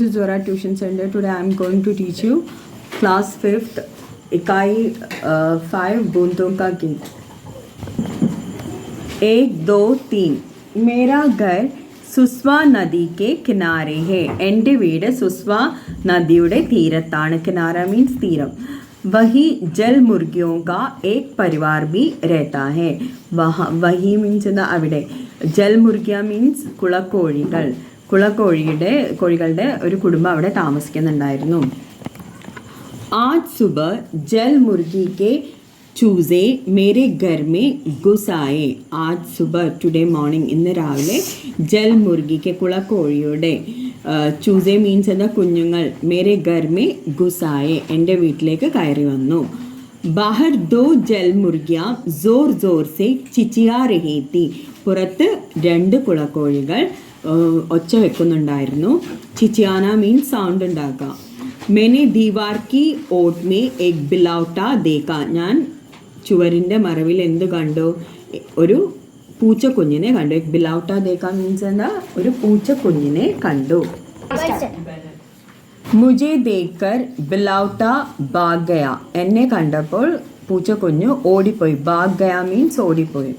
to Zora Tuition Center. Today I am going to teach you class 5th इकाई 5 बूंदों का गीत. 1 2 3 मेरा घर സുസ്വ നദിക്ക് കിനാരെ ഹേ. എൻ്റെ വീട് സുസ്വ നദിയുടെ തീരത്താണ്. കിനാര മീൻസ് തീരം. വഹി ജൽ മുർഗിയോं का एक परिवार भी रहता है. വഹി മീൻസ് എന്താ അവിടെ. ജൽ മുർഗിയ മീൻസ് കോഴികളുടെ ഒരു കുടുംബം അവിടെ താമസിക്കുന്നുണ്ടായിരുന്നു. आज सुबह जल मुर्गी के चूजे मेरे घर में घुस आए. आज सुबह टुडे मॉर्निंग ഇന്ന് രാവിലെ ജൽ മുർഗിക്ക് കുളക്കോഴിയുടെ ചൂസെ മീൻസ് എന്ന കുഞ്ഞുങ്ങൾ മേരെ ഘർ മേ ഘുസായെ എൻ്റെ വീട്ടിലേക്ക് കയറി വന്നു. ബാഹർ ദോ ജൽ മുർഗിയ ജോർ ജോർ സെ ചിച്ചിയാ രഹി തി. പുറത്ത് 2 കുളക്കോഴികൾ ഒച്ച വെക്കുന്നുണ്ടായിരുന്നു. ചിച്ചിയാന മീൻസ് സൗണ്ട് ഉണ്ടാക്കുക. मैंने दीवार की ओट में एक बिलौटा देखा. ഞാൻ ചുവരിൻ്റെ മറവിൽ എന്ത് കണ്ടു? ഒരു പൂച്ചക്കുഞ്ഞിനെ കണ്ടു. एक बिलौटा देखा മീൻസ് എന്താ? ഒരു പൂച്ചക്കുഞ്ഞിനെ കണ്ടു. मुझे देखकर बिलौटा भाग गया. എന്നെ കണ്ടപ്പോൾ പൂച്ചക്കുഞ്ഞ് ഓടിപ്പോയി. ഭാഗ് ഗയ മീൻസ് ഓടിപ്പോയി.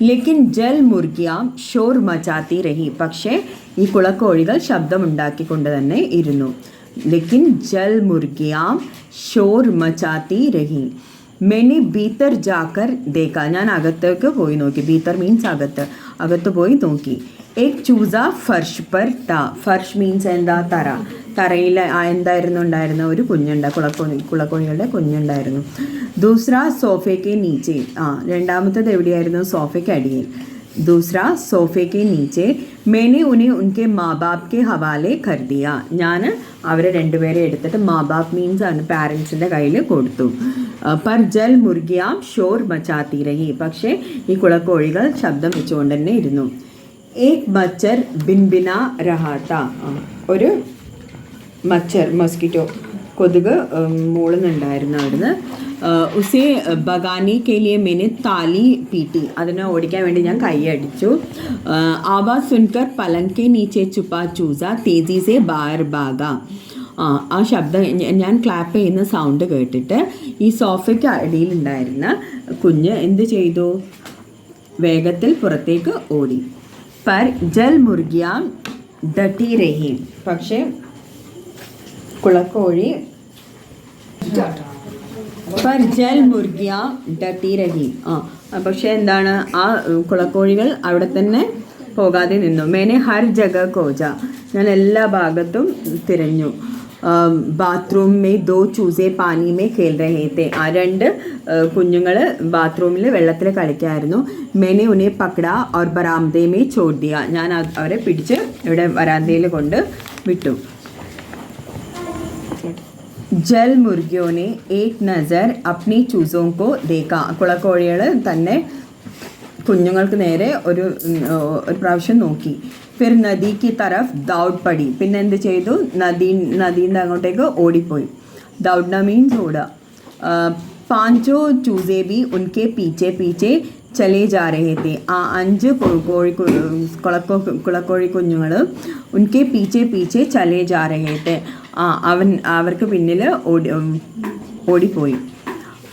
ലേക്കിൻ ജൽ മുർഗിയ ഷോർ മച്ചാത്തി രഹി. പക്ഷേ ഈ കുളക്കോഴികൾ ശബ്ദമുണ്ടാക്കിക്കൊണ്ട് തന്നെ ഇരുന്നു. लेकिन जल मुर्गियाँ शोर मचाती रही. मैंने भीतर जाकर देखा. ഞാൻ അകത്തേക്ക് പോയി നോക്കി. ഭീതർ മീൻസ് അകത്ത് പോയി നോക്കി. एक चूजा फर्श पर था. ഫർഷ് മീൻസ് എന്താ? തറയിൽ ഉണ്ടായിരുന്ന ഒരു കുളക്കോഴികളുടെ കുഞ്ഞുണ്ടായിരുന്നു. ദൂസറ സോഫയ്ക്ക് നീച്ചെ. രണ്ടാമത്തേത് എവിടെയായിരുന്നു? സോഫയ്ക്ക് അടിയിൽ. दूसरा सोफे के नीचे मैंने उन्हें उनके माँ बाप के हवाले कर दिया. ഞാൻ അവരെ രണ്ടുപേരെ എടുത്തിട്ട് മാ ബാപ്പ് മീൻസ് ആണ് പാരൻസിൻ്റെ കയ്യിൽ കൊടുത്തു. പർ ജൽ മുർഗിയാം ഷോർ മച്ചാത്തി രഹി. പക്ഷേ ഈ കുളക്കോഴികൾ ശബ്ദം വെച്ചുകൊണ്ട് തന്നെ ഇരുന്നു. ഏക് മച്ചർ ബിൻബിന രഹാത്ത. ഒരു മസ്കിറ്റോ കൊതുക് മൂളുന്നുണ്ടായിരുന്നു അവിടുന്ന്. ഉസേ ബഗാനി കെലിയെ മെനെ താലി പീട്ടി. അതിനെ ഓടിക്കാൻ വേണ്ടി ഞാൻ കൈയടിച്ചു. ആവാസ് സുൻകർ പലങ്കെ നീച്ചെ ചുപ്പാ ചൂസ തേജി സെ ബാർ ഭാഗ. ആ ശബ്ദം ഞാൻ ക്ലാപ്പ് ചെയ്യുന്ന സൗണ്ട് കേട്ടിട്ട് ഈ സോഫയ്ക്ക് അടിയിലുണ്ടായിരുന്ന കുഞ്ഞ് എന്ത് ചെയ്തു? വേഗത്തിൽ പുറത്തേക്ക് ഓടി. പർ ജൽ മുർഗിയ ഡട്ടി രഹി. പക്ഷേ കുളക്കോഴി പർ ജൽ മുർഗിയ ഡട്ടി രഹി. പക്ഷേ എന്താണ്? ആ കുളക്കോഴികൾ അവിടെ തന്നെ പോകാതെ നിന്നു. മേനെ ഹർ ജഗ കോജ. ഞാൻ എല്ലാ ഭാഗത്തും തിരഞ്ഞു. ബാത്റൂം മേ ദോ ചൂസെ പാനി മേ ഖേൽ രഹേ തേ. ആ 2 കുഞ്ഞുങ്ങൾ ബാത്റൂമിൽ വെള്ളത്തിൽ കളിക്കായിരുന്നു. മേനെ ഉനെ പക്കട और ബരാമദേ മേ छोड़ दिया. ഞാൻ അവരെ പിടിച്ച് ഇവിടെ വരാന്തയിൽ കൊണ്ട് വിട്ടു. ജൽ മുർഗിയോനെ ഏക് നസർ അപ്നി ചൂസോं को देखा. കുളക്കോഴികൾ തന്നെ കുഞ്ഞുങ്ങൾക്ക് നേരെ ഒരു പ്രാവശ്യം നോക്കി. ഫിർ നദി കി തരഫ് ദൗഡ് പടി. പിന്നെ എന്ത് ചെയ്തു? നദീൻ്റെ അങ്ങോട്ടേക്ക് ഓടിപ്പോയി. ദൗഡ്ന മീൻസ് ഓടുക. പാഞ്ചോ ചൂസേ ബി ഉൻകെ പീച്ചെ പീച്ചെ ചലേ ജാ രഹേ തേ. ആ 5 കുളക്കോഴി കുഞ്ഞുങ്ങൾ ഉൻകെ പീച്ചെ പീച്ചെ ചലേ ജാ രഹേ തേ. അവർക്ക് പിന്നിൽ ഓടിപ്പോയി.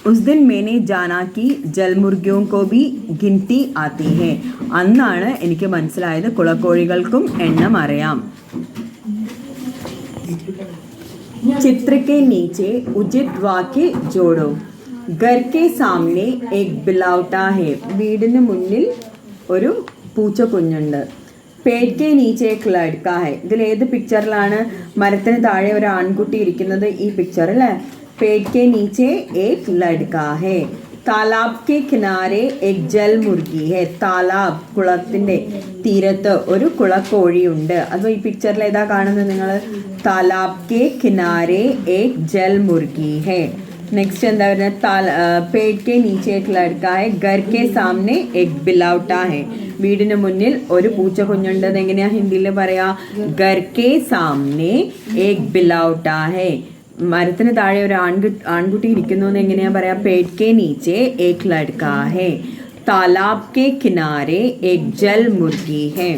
ഉസ് ദിൻ മേനെ ജാനാ കി ജൽ മുർഗിയോं को भी गिनती आती है. അന്നാണ് എനിക്ക് മനസ്സിലായത് കുളക്കോഴികൾക്കും എണ്ണം അറിയാം. ചിത്ര के नीचे उचित वाक्य जोड़ो. घर के सामने एक बिलौटा है. വീടിന് മുന്നിൽ ഒരു പൂച്ചക്കുഞ്ഞുണ്ട്. പേഡ് കെ നീച്ചെ ഏക് ലഡ്ക ഹൈ. ഇതിൽ ഏത് പിക്ചറിലാണ്? മരത്തിന് താഴെ ഒരു ആൺകുട്ടി ഇരിക്കുന്നത്. ഈ പിക്ചർ അല്ലേ? പേഡ് കെ നീച്ചെ ഏക് ലഡ്ക ഹൈ. താലാബ് കെ കിനാരെ ഏക് ജൽ മുർഗി ഹൈ. താലാബ് കുളത്തിൻ്റെ തീരത്ത് ഒരു കുളക്കോഴിയുണ്ട്. അത് ഈ പിക്ചറിൽ ഏതാ കാണുന്നത് നിങ്ങൾ? താലാബ് കെ കിനാരെ ഏക് ജൽ മുർഗി ഹൈ. നെക്സ്റ്റ് എന്താ പറയുന്നത്? പേഡ് കെ നീച്ചെ ഏക് ലഡ്ക ഹൈ. ഘർ കെ സാമനെ ഏക് ബിലൗട്ടാ ഹൈ. വീടിന് മുന്നിൽ ഒരു പൂച്ച കുഞ്ഞുണ്ട്. എങ്ങനെയാ ഹിന്ദിയിൽ പറയാ? ഘർ കെ സാമനെ ഏക് ബിലൗട്ടാ ഹൈ. മരത്തിന് താഴെ ഒരു ആൺകുട്ടി ഇരിക്കുന്നു എന്ന് എങ്ങനെയാ പറയാ? പേഡ് കെ നീച്ചെ ഏക് ലഡ്ക ഹൈ. താലാബ് കെ കിനാരെ ഏക് ജൽ മുർഗി ഹൈ.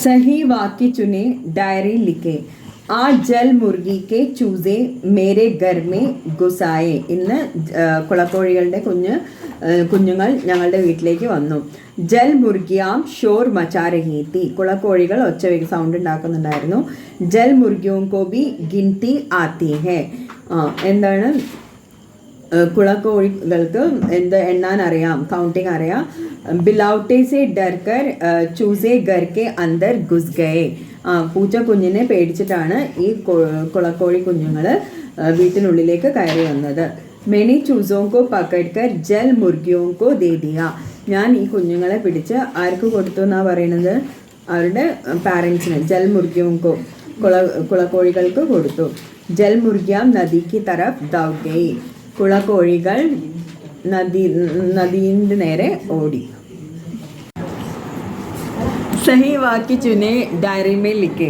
सही वाक्य चुने, डायरी लिखे. ആ ജൽ മുർഗി ചൂസെ മേരെ ഘർ മേ ഗുസായെ. ഇന്ന് കുളക്കോഴികളുടെ കുഞ്ഞുങ്ങൾ ഞങ്ങളുടെ വീട്ടിലേക്ക് വന്നു. ജൽ മുർഗിയാം ഷോർ മച്ചാ രഹി തി. കുളക്കോഴികൾ സൗണ്ട് ഉണ്ടാക്കുന്നുണ്ടായിരുന്നു. ജൽ മുർഗിയോം കോ ബി ഗിൻതി ആത്തി ഹെ. എന്താണ്, കുളക്കോഴികൾക്ക് എണ്ണാൻ അറിയാം, കൗണ്ടിങ് അറിയാം. ബിലൗട്ടെ സെ ഡർക്കർ ചൂസെ ഘർ കെ അന്തർ ഘുസ് ഗയെ. പൂച്ച കുഞ്ഞിനെ പേടിച്ചിട്ടാണ് ഈ കുളക്കോഴി കുഞ്ഞുങ്ങൾ വീട്ടിനുള്ളിലേക്ക് കയറി വന്നത്. മെനി ചൂസോങ്കോ പക്കഡ്കർ ജൽ മുർഗിയോങ്കോ ദേ ദിയ. ഞാൻ ഈ കുഞ്ഞുങ്ങളെ പിടിച്ച് ആർക്ക് കൊടുത്തു എന്നാണ് പറയുന്നത്? അവരുടെ പാരൻസിന്. ജൽ മുർഗിയോങ്കോ കുളക്കോഴികൾക്ക് കൊടുത്തു. ജൽ മുർഗിയാം നദിക്ക് തരഫ് ദൗഡ് ഗയി. കുളക്കോഴികൾ നദീൻ്റെ നേരെ ഓടി. സഹി വാക്യ ചുനെ, ഡയറി മേൽ ലിഖെ.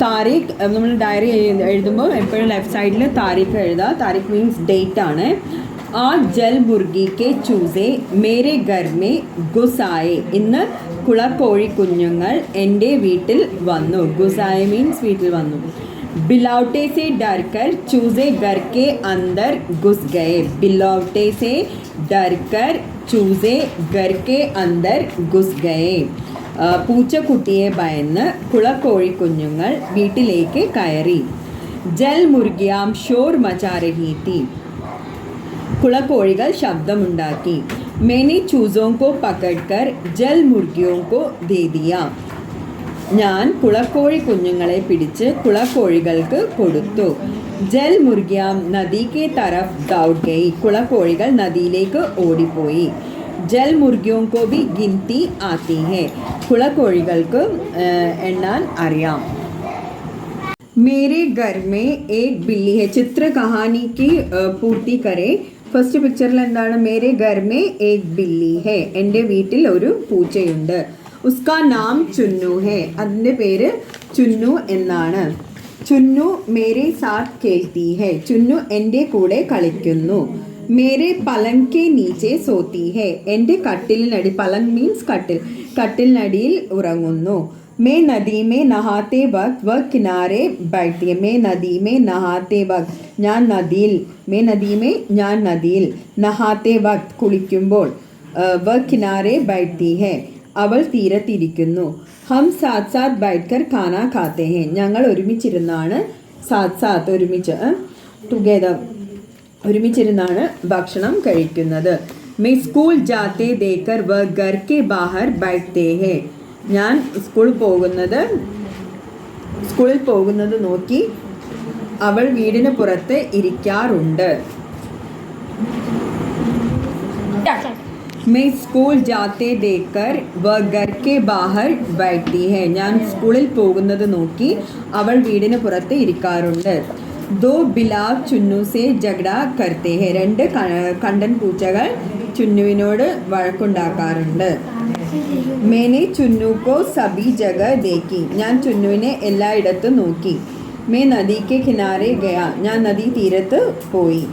താരീഖ്, നമ്മൾ ഡയറി എഴുതുമ്പോൾ എപ്പോഴും ലെഫ്റ്റ് സൈഡിൽ താരീഖ് എഴുതുക. താരീഖ് മീൻസ് ഡേറ്റ് ആണ്. ആ ജൽ മുർഗിക്ക് ചൂസെ മേരെ ഘർ മേ ഗുസായെ. ഇന്ന് കുളക്കോഴി കുഞ്ഞുങ്ങൾ എൻ്റെ വീട്ടിൽ വന്നു. ഗുസായ മീൻസ് വീട്ടിൽ വന്നു. बिलौटे से डरकर चूजे घर के अंदर घुस गए. बिलौटे से डरकर चूजे घर के अंदर घुस गए. പൂച്ചക്കുട്ടിയെ ഭയന്ന് കുളക്കോഴി കുഞ്ഞുങ്ങൾ വീട്ടിലേക്ക് കയറി. ജൽ മുർഗിയാം ഷോർ മച്ചാ രഹി തി. കുളക്കോഴികൾ ശബ്ദമുണ്ടാക്കി. मैंने चूजों को पकड़कर जल मुर्गियों को दे दिया. ഞാൻ കുളക്കോഴി കുഞ്ഞുങ്ങളെ പിടിച്ച് കുളക്കോഴികൾക്ക് കൊടുത്തു. ജൽ മുർഗിയാം നദിക്ക് തരഫ് ദൗഡ് ഗയി. കുളക്കോഴികൾ നദിയിലേക്ക് ഓടിപ്പോയി. ജൽ മുർഗിയോं को भी गिनती आती है. കുളക്കോഴികൾക്ക് എണ്ണാൻ അറിയാം. मेरे घर में एक बिल्ली है. ചിത്ര കഹാനി की പൂർത്തി കരേ. ഫസ്റ്റ് പിക്ചറിൽ എന്താണ്? മേരെ ഘർ മേ ഏക് ബില്ലി ഹെ. എൻ്റെ വീട്ടിൽ ഒരു പൂച്ചയുണ്ട്. ഉസ്കാ നാം ചുന്നു ഹെ. അതിൻ്റെ പേര് ചുന്നു എന്നാണ്. ചുന്നു മേരെ സാത്ത് കേൾത്തി ഹെ. ചുന്നു എൻ്റെ കൂടെ കളിക്കുന്നു. മേരെ പലങ് കെ നീച്ചെ സോത്തി ഹെ. എൻ്റെ കട്ടിലിനടി, പലങ് മീൻസ് കട്ടിൽ, കട്ടിലിനടിയിൽ ഉറങ്ങുന്നു. മേ നദി മേ നഹാത്തെ വക്ത് വ കിനാരെ ബൈഠത്തി ഹെ. മേ നദി മേ നഹാത്തെ വക്ത്. ഞാൻ നദിയിൽ. മേ നദി മേ ഞാൻ നദിയിൽ. നഹാത്തെ വക്ത് കുളിക്കുമ്പോൾ. വ കിനാരെ ബൈഠത്തി ഹെ. അവൾ തീരത്തിരിക്കുന്നു. ഹം സാത്ത് സാത്ത് ബൈഠ്കർ ഖാന ഖാത്തെ ഹെ. ഞങ്ങൾ ഒരുമിച്ചിരുന്നാണ്, സാത്ത് സാത്ത് ഒരുമിച്ച്, ടുഗെദർ ഒരുമിച്ചിരുന്നാണ് ഭക്ഷണം കഴിക്കുന്നത്. മേ സ്കൂൾ ജാത്തെ ദേക്കർ വ ഘർ കെ ബാഹർ ബൈഠ്തേ ഹെ. ഞാൻ സ്കൂളിൽ പോകുന്നത് നോക്കി അവൾ വീടിന് പുറത്ത് ഇരിക്കാറുണ്ട്. मैं स्कूल जाते देखकर वह घर के बाहर बैठती है. ഞാൻ സ്കൂളിൽ പോകുന്നത് നോക്കി അവൾ വീടിന് പുറത്ത് ഇരിക്കാറുണ്ട്. ദോ ബിലാവ് ചുന്നു സെ ജഗ്ഡ കർത്തെ ഹെ. രണ്ട് കണ്ടൻ പൂച്ചകൾ ചുന്നുവിനോട് വഴക്കുണ്ടാക്കാറുണ്ട്. മേനെ ചുന്നു കോ സബി ജഗ ദേക്കി. ഞാൻ ചുന്നുവിനെ എല്ലായിടത്തും നോക്കി. മേ നദി കെ കിനാരെ ഗയ. ഞാൻ നദീ തീരത്ത് പോയി.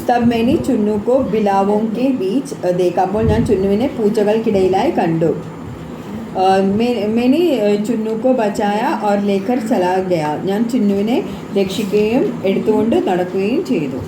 തബ് मैंने ചുന്നു को बिलावों के बीच देखा. അപ്പോൾ ഞാൻ ചുന്നുവിനെ പൂച്ചകൾക്കിടയിലായി കണ്ടു. मैंने ചുന്നു को बचाया और लेकर चला गया. ഞാൻ ചുന്നുവിനെ രക്ഷിക്കുകയും എടുത്തുകൊണ്ട് നടക്കുകയും ചെയ്തു.